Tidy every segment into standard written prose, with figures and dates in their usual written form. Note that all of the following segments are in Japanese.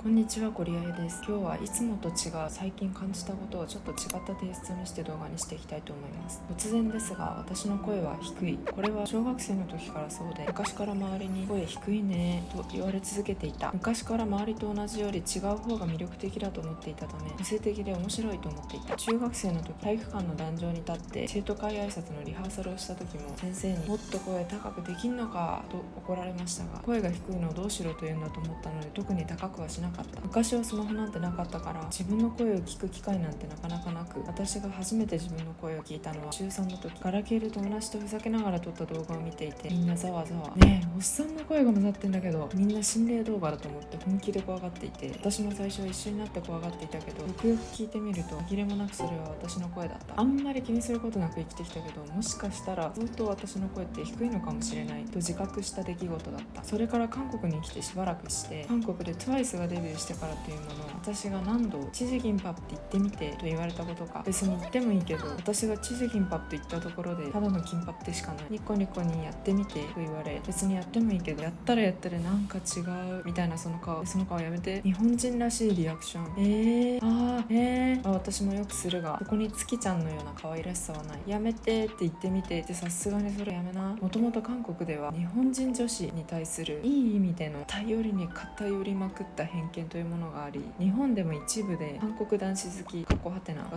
こんにちは、ゴリアエです。今日はいつもと違う最近感じたことをちょっと違ったテイストにして動画にしていきたいと思います。突然ですが、私の声は低い。これは小学生の時からそうで、昔から周りに声低いねと言われ続けていた。昔から周りと同じより違う方が魅力的だと思っていたため、個性的で面白いと思っていた。中学生の時、体育館の壇上に立って生徒会挨拶のリハーサルをした時も、先生にもっと声高くできんのかと怒られましたが、声が低いのをどうしろというんだと思ったので、特に高くはしなかった。昔はスマホなんてなかったから、自分の声を聞く機会なんてなかなかなく、私が初めて自分の声を聞いたのは中3の時、ガラケーで友達とふざけながら撮った動画を見ていて、みんなざわざわ、ねえおっさんの声が混ざってんだけど、みんな心霊動画だと思って本気で怖がっていて、私も最初は一緒になって怖がっていたけど、よくよく聞いてみると紛れもなくそれは私の声だった。あんまり気にすることなく生きてきたけど、もしかしたら相当私の声って低いのかもしれないと自覚した出来事だった。それから韓国に来てしばらくして、韓国で TWICE がデビューしてからというもの、私が何度チジギンパプって言ってみてと言われたことか。別に言ってもいいけど、私がチジギンパプと言ったところでただのキンパプでしかない。ニコニコにやってみてと言われ、別にやってもいいけど、やったらなんか違うみたいな、その顔やめて。日本人らしいリアクション。私もよくするが、ここに月ちゃんのような可愛らしさはない。やめてって言ってみてって、さすがにそれやめな。もともと韓国では日本人女子に対するいい意味での頼りに偏りまくった偏見というものがあり、日本でも一部で韓国男子好きが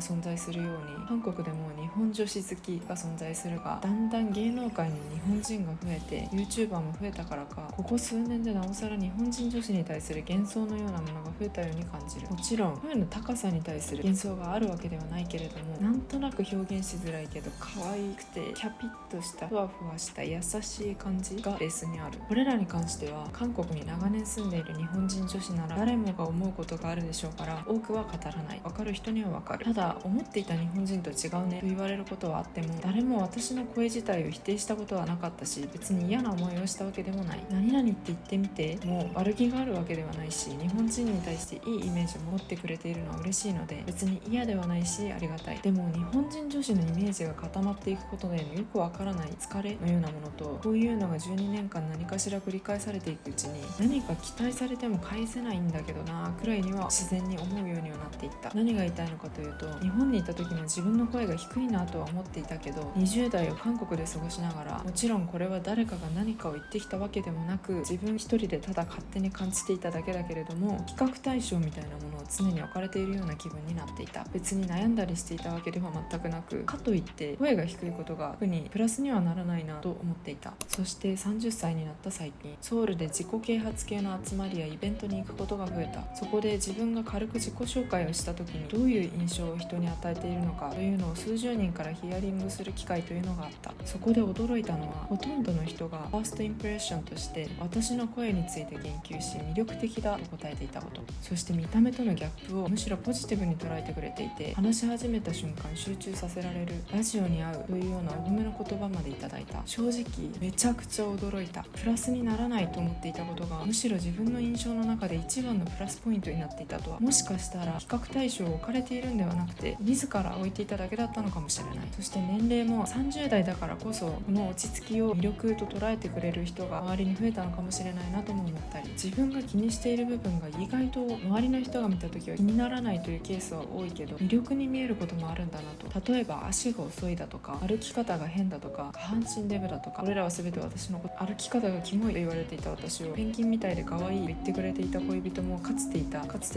存在するように、韓国でも日本女子好きが存在するが、だんだん芸能界に日本人が増えて YouTuber も増えたからか、ここ数年でなおさら日本人女子に対する幻想のようなものが増えたように感じる。もちろん声の高さに対する幻想があるわけではないけれども、なんとなく表現しづらいけど可愛くてキャピッとしたふわふわした優しい感じがベースにある。これらに関しては韓国に長年住んでいる日本人女子なら誰もが思うことがあるでしょうから、多くは語らない。分かる人には分かる。ただ、思っていた日本人と違うねと言われることはあっても、誰も私の声自体を否定したことはなかったし、別に嫌な思いをしたわけでもない。何々って言ってみてもう悪気があるわけではないし、日本人に対していいイメージを持ってくれているのは嬉しいので、別に嫌ではないしありがたい。でも日本人女子のイメージが固まっていくことでのよくわからない疲れのようなものと、こういうのが12年間何かしら繰り返されていくうちに、何か期待されても返せないんだけどなくらいには自然に思うようにはなっていった。何が言いたいのかというと、日本にいた時も自分の声が低いなとは思っていたけど、20代を韓国で過ごしながら、もちろんこれは誰かが何かを言ってきたわけでもなく、自分一人でただ勝手に感じていただけだけれども、比較対象みたいなものを常に置かれているような気分になっていた。別に悩んだりしていたわけでは全くなく、かといって声が低いことが特にプラスにはならないなと思っていた。そして30歳になった最近、ソウルで自己啓発系の集まりやイベントに行くことが増えた。そこで自分が軽く自己紹介をした時に、どういう印象を人に与えているのかというのを数十人からヒアリングする機会というのがあった。そこで驚いたのは、ほとんどの人がファーストインプレッションとして私の声について言及し、魅力的だと答えていたこと、そして見た目とのギャップをむしろポジティブに捉えてくれていて、話し始めた瞬間集中させられる、ラジオに合うというようなお褒めの言葉までいただいた。正直めちゃくちゃ驚いた。プラスにならないと思っていたことが、むしろ自分の印象の中で一番のプラスポイントになっていたとは。もしかしたら比較対象を置かれているんではなくて、自ら置いていただけだったのかもしれない。そして年齢も30代だからこそ、この落ち着きを魅力と捉えてくれる人が周りに増えたのかもしれないなとも思ったり、自分が気にしている部分が意外と周りの人が見た時は気にならないというケースは多いけど、魅力に見えることもあるんだなと。例えば足が遅いだとか、歩き方が変だとか、下半身デブだとか、これらは全て私のこと。歩き方がキモいと言われていた私をペンギンみたいで可愛いと言ってくれていた恋人もかつて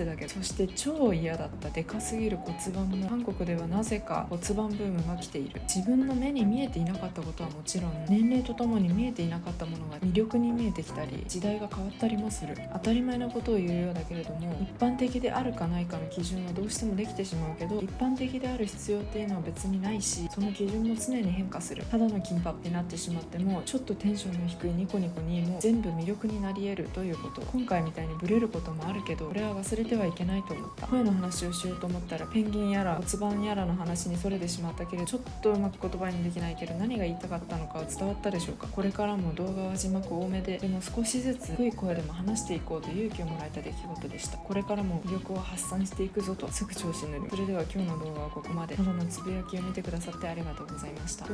だけど、そして超嫌だったでかすぎる骨盤も、韓国ではなぜか骨盤ブームが来ている。自分の目に見えていなかったことはもちろん、年齢とともに見えていなかったものが魅力に見えてきたり、時代が変わったりもする。当たり前のことを言うようだけれども、一般的であるかないかの基準はどうしてもできてしまうけど、一般的である必要っていうのは別にないし、その基準も常に変化する。ただのキンパってなってしまっても、ちょっとテンションの低いニコニコにも全部魅力になり得るということ。今回みたいにブレることもあるけど、これは忘れてはいけないと思った。声の話をしようと思ったらペンギンやら骨盤やらの話にそれてしまったけれど、ちょっとうまく言葉にできないけど、何が言いたかったのかは伝わったでしょうか。これからも動画は字幕多めでも少しずつ低い声でも話していこうと勇気をもらえた出来事でした。これからも魅力を発散していくぞとすぐ調子に乗る。それでは今日の動画はここまで。ただのつぶやきを見てくださってありがとうございました。